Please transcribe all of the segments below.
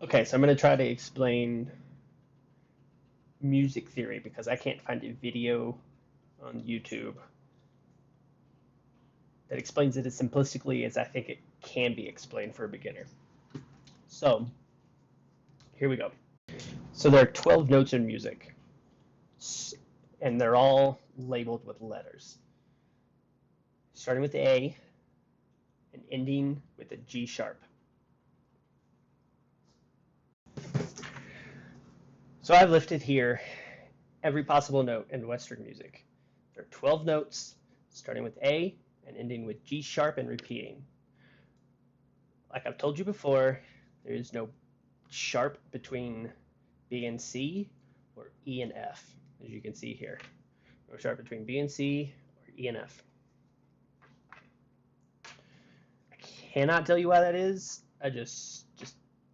Okay, so I'm going to try to explain music theory because I can't find a video on YouTube that explains it as simplistically as I think it can be explained for a beginner. So, here we go. So there are 12 notes in music, and they're all labeled with letters, starting with the A and ending with a G sharp. So I've listed here every possible note in Western music. There are 12 notes, starting with A and ending with G sharp and repeating. Like I've told you before, there is no sharp between B and C or E and F, as you can see here. No sharp between B and C or E and F. I cannot tell you why that is. I just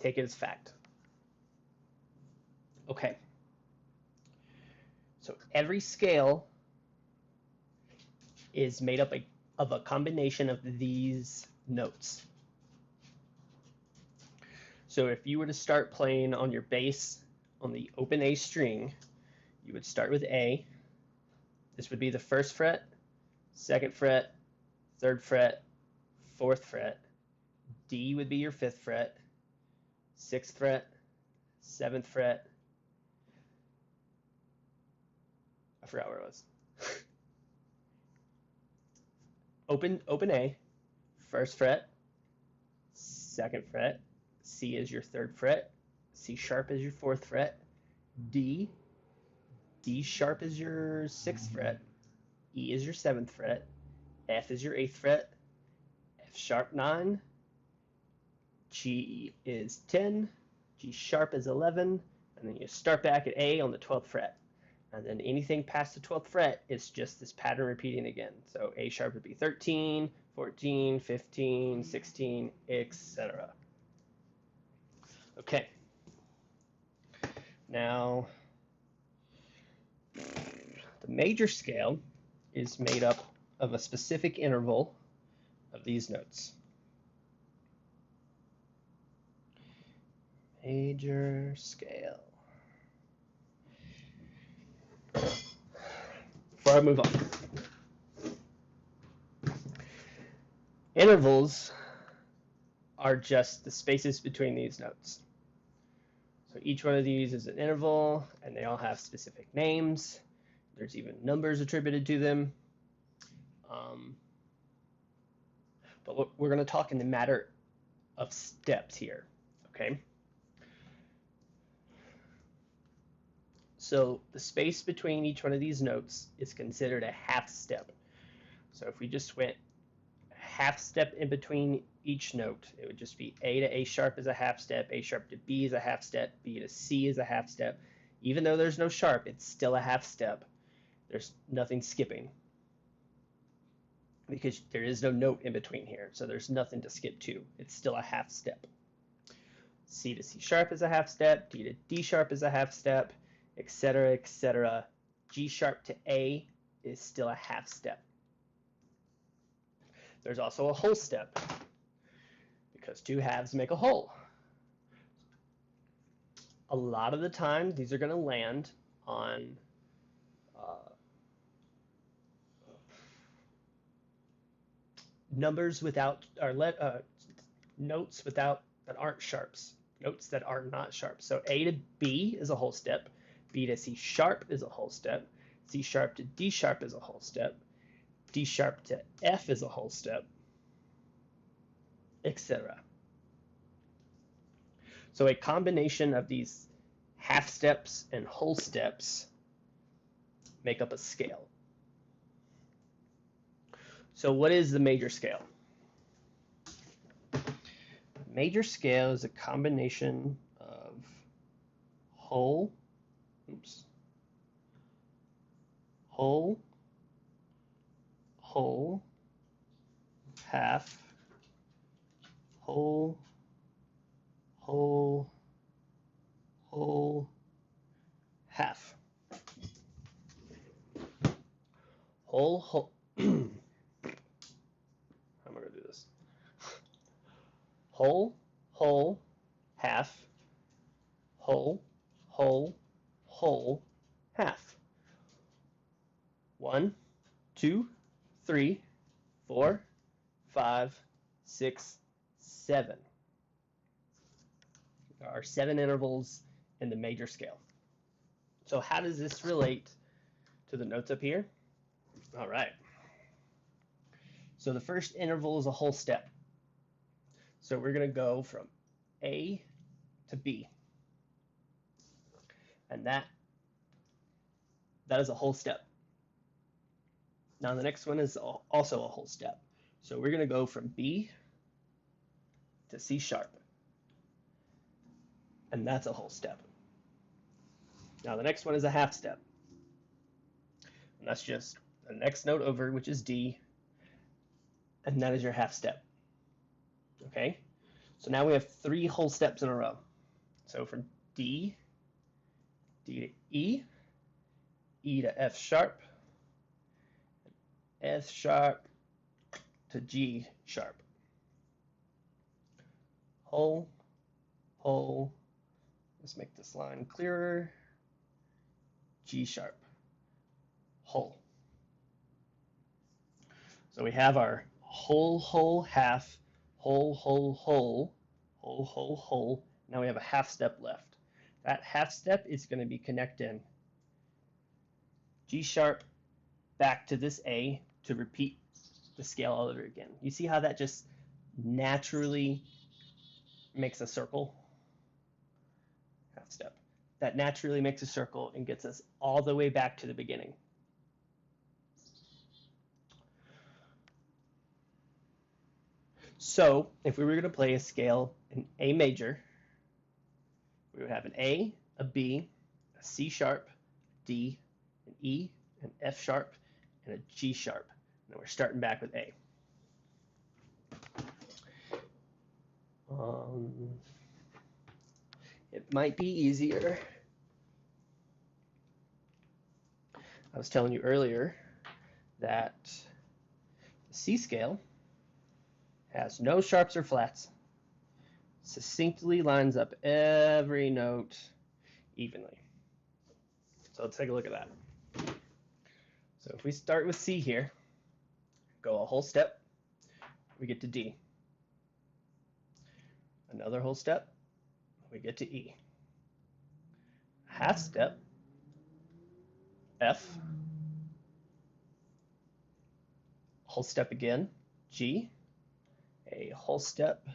take it as fact. Okay. So every scale is made up of a combination of these notes. So if you were to start playing on your bass on the open A string, you would start with A. This would be the first fret, second fret, third fret, fourth fret. D would be your fifth fret, sixth fret, seventh fret. I forgot where it was. Open A, first fret, second fret, C is your third fret, C sharp is your fourth fret, D sharp is your sixth fret, E is your seventh fret, F is your eighth fret, F sharp 9, G is 10, G sharp is 11, and then you start back at A on the 12th fret. And then anything past the 12th fret is just this pattern repeating again. So A sharp would be 13, 14, 15, 16, etc. Okay. Now, the major scale is made up of a specific interval of these notes. Major scale. Before I move on, intervals are just the spaces between these notes. So each one of these is an interval, and they all have specific names. There's even numbers attributed to them. But we're going to talk in the matter of steps here, okay? So the space between each one of these notes is considered a half step. So if we just went half step in between each note, it would just be A to A sharp is a half step, A sharp to B is a half step, B to C is a half step. Even though there's no sharp, it's still a half step. There's nothing skipping because there is no note in between here, so there's nothing to skip to. It's still a half step. C to C sharp is a half step, D to D sharp is a half step, etc., etc. G sharp to A is still a half step. There's also a whole step because two halves make a whole. A lot of the time, these are going to land on numbers without, or notes without, that aren't sharps, notes that are not sharp. So A to B is a whole step, B to C sharp is a whole step, C sharp to D sharp is a whole step, D sharp to F is a whole step, etc. So a combination of these half steps and whole steps make up a scale. So what is the major scale? Major scale is a combination of whole, whole, half, whole, half. Whole. How am I going to do this? Whole, half, whole, whole, whole, half. 1, 2, 3, 4, 5, 6, 7. There are 7 intervals in the major scale. So how does this relate to the notes up here? All right. So the first interval is a whole step. So we're going to go from A to B. And that is a whole step. Now the next one is also a whole step. So we're going to go from B to C sharp. And that's a whole step. Now the next one is a half step. And that's just the next note over, which is D. And that is your half step. Okay? So now we have 3 whole steps in a row. So from D to E, E to F sharp, F sharp to G sharp. Whole, whole, let's make this line clearer, G sharp, whole. So we have our whole, whole, half, whole, whole, whole, whole, whole, whole. Now we have a half step left. That half step is going to be connecting G sharp back to this A to repeat the scale all over again. You see how that just naturally makes a circle? Half step. That naturally makes a circle and gets us all the way back to the beginning. So if we were going to play a scale in A major, we would have an A, a B, a C sharp, D, an E, an F sharp, and a G sharp. And we're starting back with A. It might be easier. I was telling you earlier that the C scale has no sharps or flats, succinctly lines up every note evenly. So let's take a look at that. So if we start with C here, go a whole step, we get to D. Another whole step, we get to E. Half step, F. Whole step again, G. A whole step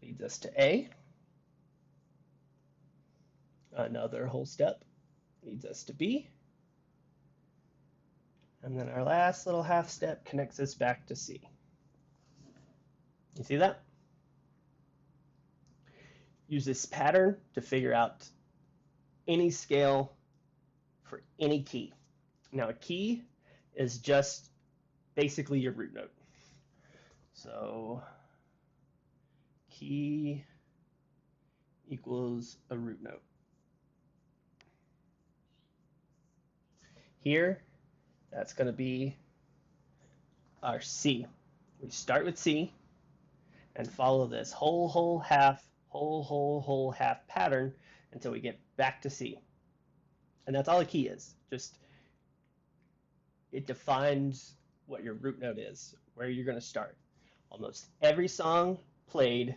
leads us to A. Another whole step leads us to B. And then our last little half step connects us back to C. You see that? Use this pattern to figure out any scale for any key. Now a key is just basically your root note. So key equals a root note. Here, that's going to be our C. We start with C and follow this whole, whole, half, whole, whole, whole, half pattern until we get back to C. And that's all a key is. Just it defines what your root note is, where you're going to start. Almost every song played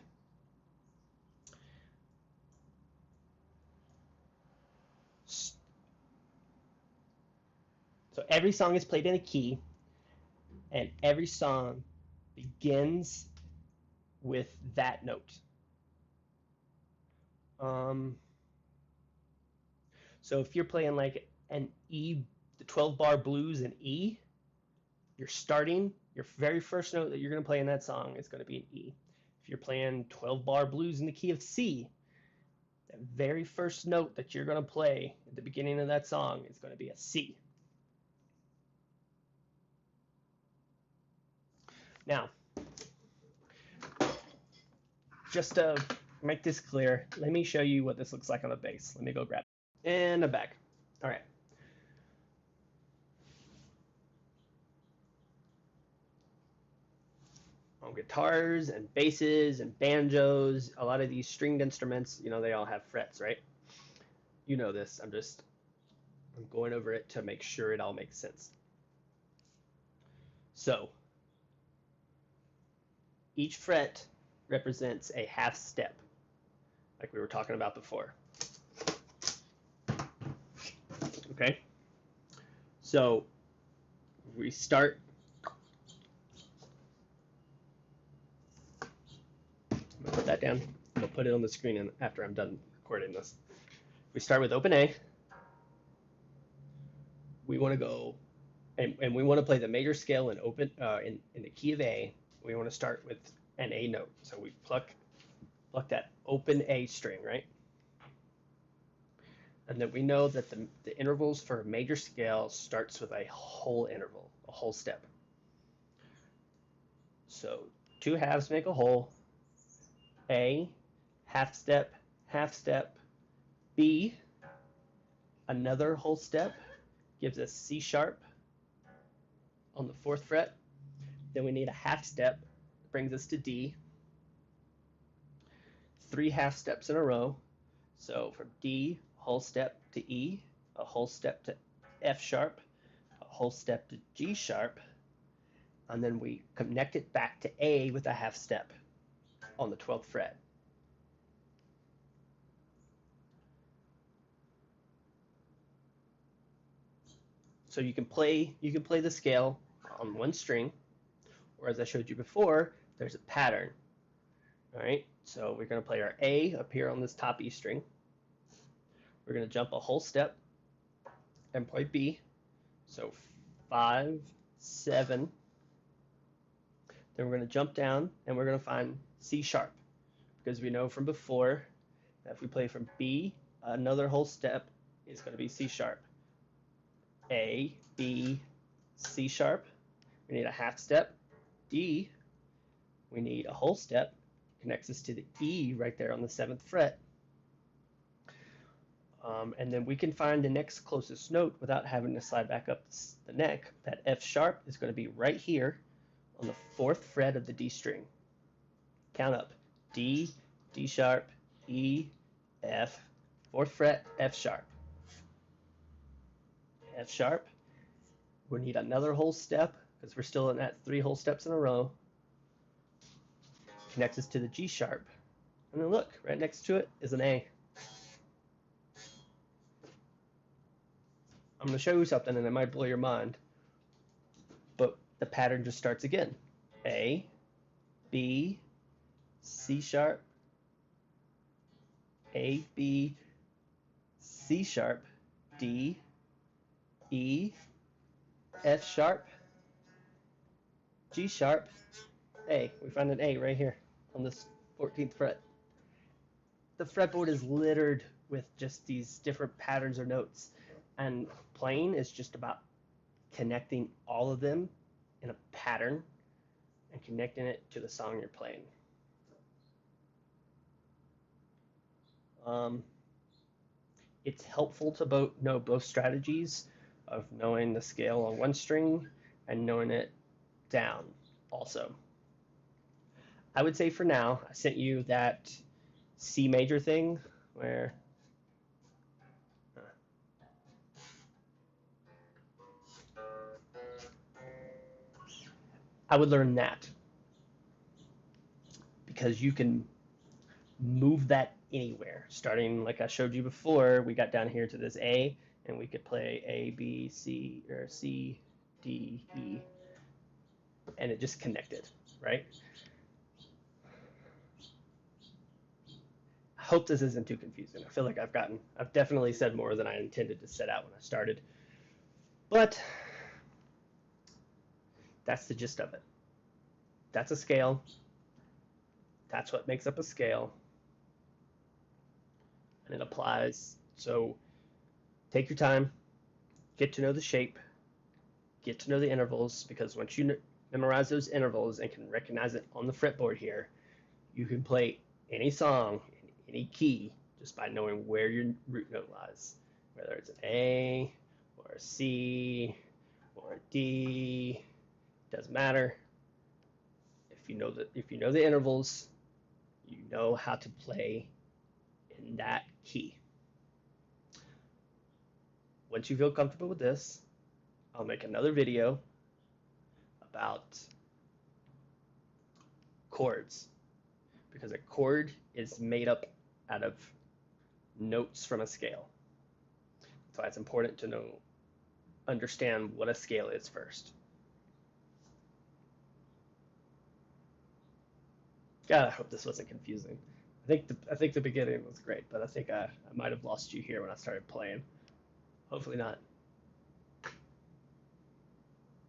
so every song is played in a key, and every song begins with that note. So if you're playing like an E, the 12-bar blues in E, you're starting, your very first note that you're going to play in that song is going to be an E. If you're playing 12-bar blues in the key of C, the very first note that you're going to play at the beginning of that song is going to be a C. Now, just to make this clear, let me show you what this looks like on the bass. Let me go grab it. And I'm back. All right. on guitars and basses and banjos, a lot of these stringed instruments, you know, they all have frets, right? You know this. I'm going over it to make sure it all makes sense. So each fret represents a half step, like we were talking about before. Okay? So we start. I'm gonna put that down. I'm gonna put it on the screen after I'm done recording this. We start with open A. We want to go, and we want to play the major scale in open in the key of A. We want to start with an A note. So we pluck that open A string, right? And then we know that the intervals for a major scale starts with a whole interval, a whole step. So two halves make a whole. A, half step, B, another whole step, gives us C sharp on the 4th fret. Then we need a half step, brings us to D. 3 half steps in a row. So from D, whole step to E, a whole step to F sharp, a whole step to G sharp, and then we connect it back to A with a half step on the 12th fret. So you can play the scale on one string, or as I showed you before, there's a pattern. All right, so we're going to play our A up here on this top E string. We're going to jump a whole step and play B. So 5, 7. Then we're going to jump down and we're going to find C sharp, because we know from before that if we play from B, another whole step is going to be C sharp. A, B, C sharp. We need a half step. D, we need a whole step. Connects us to the E right there on the 7th fret. And then we can find the next closest note without having to slide back up the neck. That F sharp is going to be right here on the 4th fret of the D string. Count up. D, D sharp, E, F, 4th fret, F sharp. F sharp. We need another whole step because we're still in that 3 whole steps in a row. Connects us to the G sharp. And then look, right next to it is an A. I'm going to show you something and it might blow your mind, but the pattern just starts again. A, B, C sharp, A, B, C sharp, D, E, F sharp, G sharp, A. We find an A right here on this 14th fret. The fretboard is littered with just these different patterns or notes, and playing is just about connecting all of them in a pattern and connecting it to the song you're playing. It's helpful to know both strategies of knowing the scale on one string and knowing it down also. I would say for now, I sent you that C major thing where I would learn that, because you can move that anywhere. Starting like I showed you before, we got down here to this A, and we could play A, B, C, or C, D, E, and it just connected, right? I hope this isn't too confusing. I feel like I've definitely said more than I intended to set out when I started, but that's the gist of it. That's a scale. That's what makes up a scale. And it applies. So take your time, get to know the shape, get to know the intervals, because once you memorize those intervals and can recognize it on the fretboard here, you can play any song in any key just by knowing where your root note lies, whether it's an A or a C or a D, doesn't matter. If if you know the intervals, you know how to play in that key. Once you feel comfortable with this, I'll make another video about chords, because a chord is made up out of notes from a scale. So it's important to understand what a scale is first. God, I hope this wasn't confusing. I think the beginning was great, but I think I might have lost you here when I started playing. Hopefully not.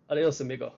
Adios, amigo.